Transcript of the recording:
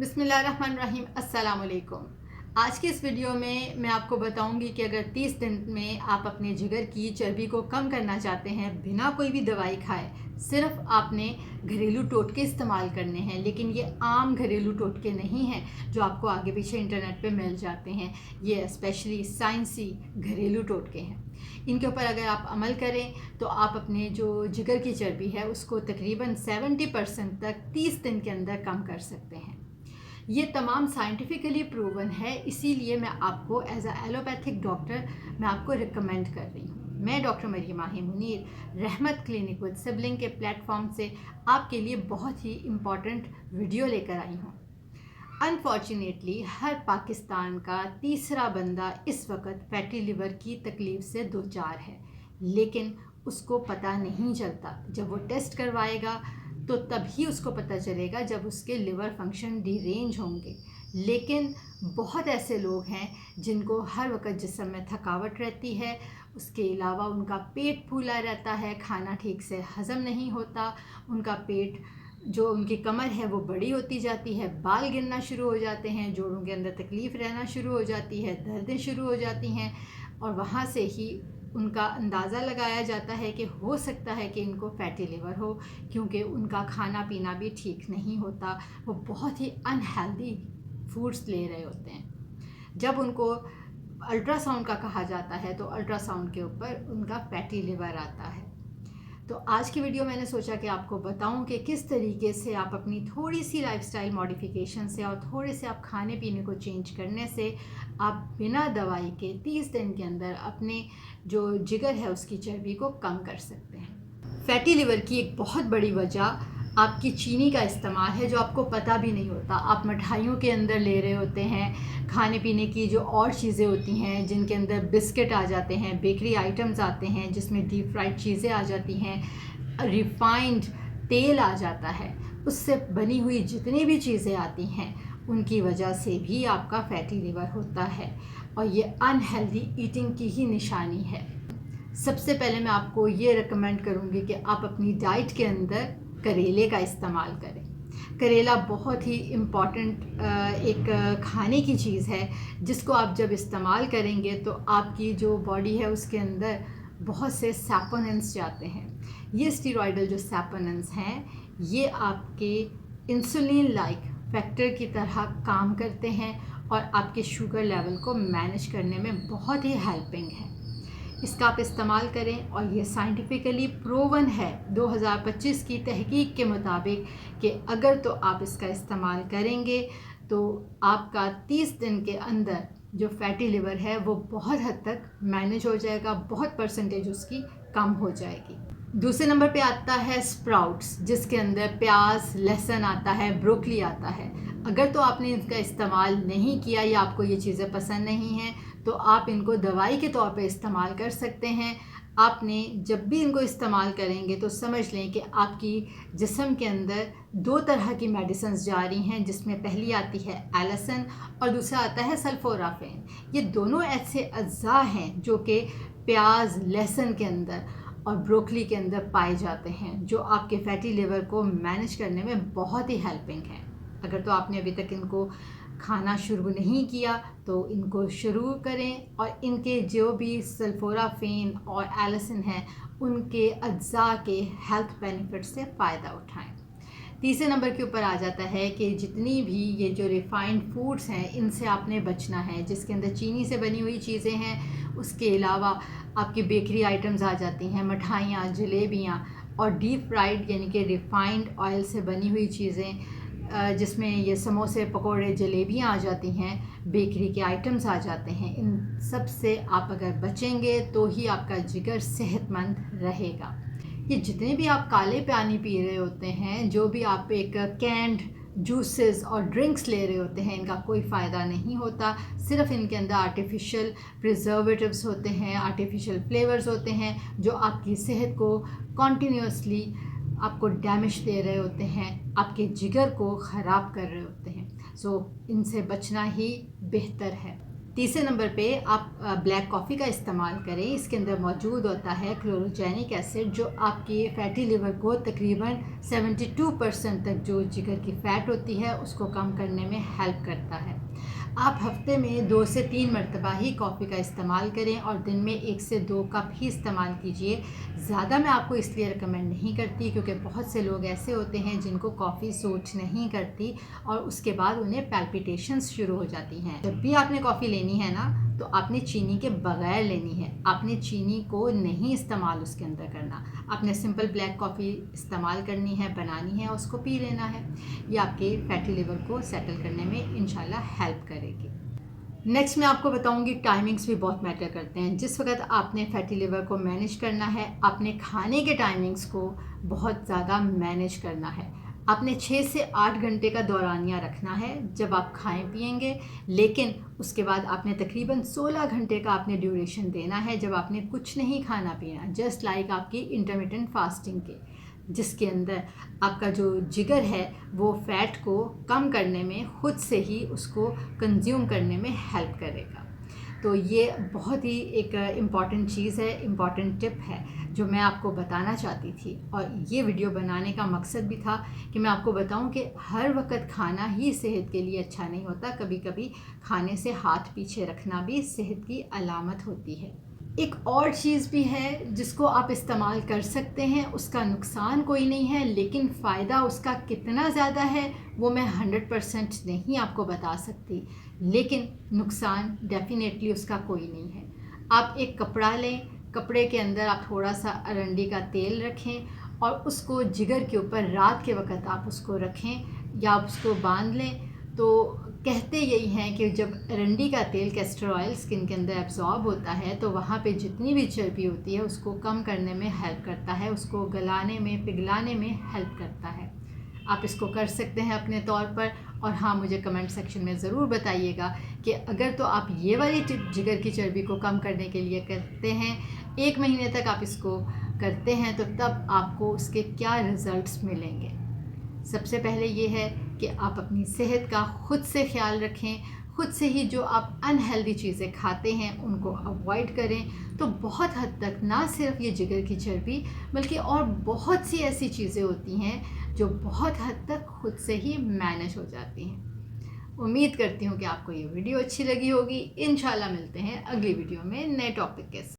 बिस्मिल्लाहिर्रहमानिर्रहीम, अस्सलाम वालेकुम। आज के इस वीडियो में मैं आपको बताऊंगी कि अगर 30 दिन में आप अपने जिगर की चर्बी को कम करना चाहते हैं बिना कोई भी दवाई खाए, सिर्फ आपने घरेलू टोटके इस्तेमाल करने हैं। लेकिन ये आम घरेलू टोटके नहीं हैं जो आपको आगे पीछे इंटरनेट पे मिल जाते हैं। ये स्पेशली साइंसी घरेलू टोटके हैं। इनके ऊपर अगर आप अमल करें तो आप अपने जो जिगर की चर्बी है उसको तकरीबन 70% तक 30 दिन के अंदर कम कर सकते हैं। ये तमाम साइंटिफिकली प्रूवन है, इसीलिए मैं आपको एज अ एलोपैथिक डॉक्टर मैं आपको रिकमेंड कर रही हूँ। मैं डॉक्टर मरियम माही मुनीर रहमत क्लिनिक विद सिबलिंग के प्लेटफॉर्म से आपके लिए बहुत ही इम्पॉर्टेंट वीडियो लेकर आई हूँ। अनफॉर्चुनेटली हर पाकिस्तान का तीसरा बंदा इस वक्त फैटी लिवर की तकलीफ़ से दो चार है, लेकिन उसको पता नहीं चलता। जब वो टेस्ट करवाएगा तो तभी उसको पता चलेगा जब उसके लिवर फंक्शन डिरेंज होंगे। लेकिन बहुत ऐसे लोग हैं जिनको हर वक्त जिस्म में थकावट रहती है, उसके अलावा उनका पेट फूला रहता है, खाना ठीक से हज़म नहीं होता, उनका पेट जो उनकी कमर है वो बड़ी होती जाती है, बाल गिरना शुरू हो जाते हैं, जोड़ों के अंदर तकलीफ़ रहना शुरू हो जाती है, दर्दें शुरू हो जाती हैं। और वहाँ से ही उनका अंदाज़ा लगाया जाता है कि हो सकता है कि इनको फैटी लिवर हो, क्योंकि उनका खाना पीना भी ठीक नहीं होता। वो बहुत ही अनहेल्दी फूड्स ले रहे होते हैं। जब उनको अल्ट्रासाउंड का कहा जाता है तो अल्ट्रासाउंड के ऊपर उनका फैटी लिवर आता है। तो आज की वीडियो मैंने सोचा कि आपको बताऊं कि किस तरीके से आप अपनी थोड़ी सी लाइफस्टाइल मॉडिफिकेशन से और थोड़े से आप खाने पीने को चेंज करने से आप बिना दवाई के 30 दिन के अंदर अपने जो जिगर है उसकी चर्बी को कम कर सकते हैं। फैटी लिवर की एक बहुत बड़ी वजह आपकी चीनी का इस्तेमाल है, जो आपको पता भी नहीं होता। आप मिठाइयों के अंदर ले रहे होते हैं, खाने पीने की जो और चीज़ें होती हैं जिनके अंदर बिस्किट आ जाते हैं, बेकरी आइटम्स आते हैं जिसमें डीप फ्राइड चीज़ें आ जाती हैं, रिफाइंड तेल आ जाता है, उससे बनी हुई जितनी भी चीज़ें आती हैं उनकी वजह से भी आपका फैटी लिवर होता है। और ये अनहेल्दी ईटिंग की ही निशानी है। सबसे पहले मैं आपको ये रिकमेंड करूँगी कि आप अपनी डाइट के अंदर करेले का इस्तेमाल करें। करेला बहुत ही इम्पॉर्टेंट एक खाने की चीज़ है, जिसको आप जब इस्तेमाल करेंगे तो आपकी जो बॉडी है उसके अंदर बहुत से सैपोनिन्स जाते हैं। ये स्टीरॉयडल जो सैपोनिन्स हैं ये आपके इंसुलिन लाइक फैक्टर की तरह काम करते हैं और आपके शुगर लेवल को मैनेज करने में बहुत ही हेल्पिंग है। इसका आप इस्तेमाल करें और ये साइंटिफिकली प्रूवन है 2025 की तहकीक के मुताबिक कि अगर तो आप इसका इस्तेमाल करेंगे तो आपका 30 दिन के अंदर जो फैटी लिवर है वो बहुत हद तक मैनेज हो जाएगा, बहुत परसेंटेज उसकी कम हो जाएगी। दूसरे नंबर पे आता है स्प्राउट्स, जिसके अंदर प्याज, लहसुन आता है, ब्रोकली आता है। अगर तो आपने इसका इस्तेमाल नहीं किया या आपको ये चीज़ें पसंद नहीं हैं तो आप इनको दवाई के तौर पे इस्तेमाल कर सकते हैं। आपने जब भी इनको इस्तेमाल करेंगे तो समझ लें कि आपकी जिस्म के अंदर दो तरह की मेडिसिन जा रही हैं, जिसमें पहली आती है एलिसन और दूसरा आता है सल्फोराफेन। ये दोनों ऐसे अज्जा हैं जो कि प्याज, लहसुन के अंदर और ब्रोकली के अंदर पाए जाते हैं, जो आपके फैटी लिवर को मैनेज करने में बहुत ही हेल्पिंग है। अगर तो आपने अभी तक इनको खाना शुरू नहीं किया तो इनको शुरू करें और इनके जो भी सल्फोराफेन और एलिसन हैं उनके अज्जा के हेल्थ बेनिफिट से फ़ायदा उठाएं। तीसरे नंबर के ऊपर आ जाता है कि जितनी भी ये जो रिफ़ाइंड फूड्स हैं इनसे आपने बचना है, जिसके अंदर चीनी से बनी हुई चीज़ें हैं। उसके अलावा आपकी बेकरी आइटम्स आ जाती हैं, मिठाइयाँ, जलेबियाँ और डीप फ्राइड यानी कि रिफ़ाइंड ऑयल से बनी हुई चीज़ें, जिसमें ये समोसे, पकोड़े, जलेबियाँ आ जाती हैं, बेकरी के आइटम्स आ जाते हैं। इन सब से आप अगर बचेंगे तो ही आपका जिगर सेहतमंद रहेगा। ये जितने भी आप काले पानी पी रहे होते हैं, जो भी आप एक कैंड जूसेस और ड्रिंक्स ले रहे होते हैं, इनका कोई फ़ायदा नहीं होता। सिर्फ इनके अंदर आर्टिफिशियल प्रिजर्वेटिव्स होते हैं, आर्टिफिशियल फ्लेवर्स होते हैं, जो आपकी सेहत को कॉन्टीन्यूसली आपको डैमेज दे रहे होते हैं, आपके जिगर को ख़राब कर रहे होते हैं। सो इनसे बचना ही बेहतर है। तीसरे नंबर पे आप ब्लैक कॉफ़ी का इस्तेमाल करें। इसके अंदर मौजूद होता है क्लोरोजेनिक एसिड, जो आपकी फैटी लिवर को तकरीबन 72% तक जो जिगर की फ़ैट होती है उसको कम करने में हेल्प करता है। आप हफ्ते में 2 से 3 मरतबा ही कॉफ़ी का इस्तेमाल करें और दिन में 1 से 2 कप ही इस्तेमाल कीजिए। ज़्यादा मैं आपको इसलिए रिकमेंड नहीं करती क्योंकि बहुत से लोग ऐसे होते हैं जिनको कॉफ़ी सूट नहीं करती और उसके बाद उन्हें पैल्पिटेशंस शुरू हो जाती हैं। जब भी आपने कॉफ़ी लेनी है ना, तो आपने चीनी के बगैर लेनी है। आपने चीनी को नहीं इस्तेमाल उसके अंदर करना। आपने सिंपल ब्लैक कॉफ़ी इस्तेमाल करनी है, बनानी है, उसको पी लेना है। ये आपके फैटी लिवर को सेटल करने में इंशाल्लाह हेल्प करेगी। नेक्स्ट मैं आपको बताऊंगी, टाइमिंग्स भी बहुत मैटर करते हैं। जिस वक्त आपने फैटी लिवर को मैनेज करना है, आपने खाने के टाइमिंग्स को बहुत ज़्यादा मैनेज करना है। आपने 6 से 8 घंटे का दौरानिया रखना है जब आप खाएं पिएंगे, लेकिन उसके बाद आपने तकरीबन 16 घंटे का आपने ड्यूरेशन देना है जब आपने कुछ नहीं खाना पीना, जस्ट लाइक आपकी इंटरमिटेंट फास्टिंग के, जिसके अंदर आपका जो जिगर है वो फ़ैट को कम करने में खुद से ही उसको कंज्यूम करने में हेल्प करेगा। तो ये बहुत ही एक इम्पॉर्टेंट चीज़ है, इम्पॉर्टेंट टिप है जो मैं आपको बताना चाहती थी। और ये वीडियो बनाने का मकसद भी था कि मैं आपको बताऊं कि हर वक्त खाना ही सेहत के लिए अच्छा नहीं होता। कभी कभी खाने से हाथ पीछे रखना भी सेहत की अलामत होती है। एक और चीज़ भी है जिसको आप इस्तेमाल कर सकते हैं, उसका नुकसान कोई नहीं है, लेकिन फ़ायदा उसका कितना ज़्यादा है वो मैं 100% नहीं आपको बता सकती, लेकिन नुकसान डेफिनेटली उसका कोई नहीं है। आप एक कपड़ा लें, कपड़े के अंदर आप थोड़ा सा अरंडी का तेल रखें और उसको जिगर के ऊपर रात के वक्त आप उसको रखें या आप उसको बांध लें। तो कहते यही हैं कि जब अरंडी का तेल, कैस्टर ऑयल, स्किन के अंदर एब्जॉर्ब होता है तो वहाँ पे जितनी भी चर्बी होती है उसको कम करने में हेल्प करता है, उसको गलाने में, पिघलाने में हेल्प करता है। आप इसको कर सकते हैं अपने तौर पर। और हाँ, मुझे कमेंट सेक्शन में ज़रूर बताइएगा कि अगर तो आप ये वाली जिगर की चर्बी को कम करने के लिए करते हैं, 1 महीने तक आप इसको करते हैं, तो तब आपको उसके क्या रिज़ल्ट्स मिलेंगे। सबसे पहले ये है कि आप अपनी सेहत का खुद से ख्याल रखें, खुद से ही जो आप अनहेल्दी चीज़ें खाते हैं उनको अवॉइड करें। तो बहुत हद तक ना सिर्फ ये जिगर की चर्बी बल्कि और बहुत सी ऐसी चीज़ें होती हैं जो बहुत हद तक खुद से ही मैनेज हो जाती हैं। उम्मीद करती हूँ कि आपको ये वीडियो अच्छी लगी होगी। इंशाल्लाह मिलते हैं अगली वीडियो में नए टॉपिक के साथ।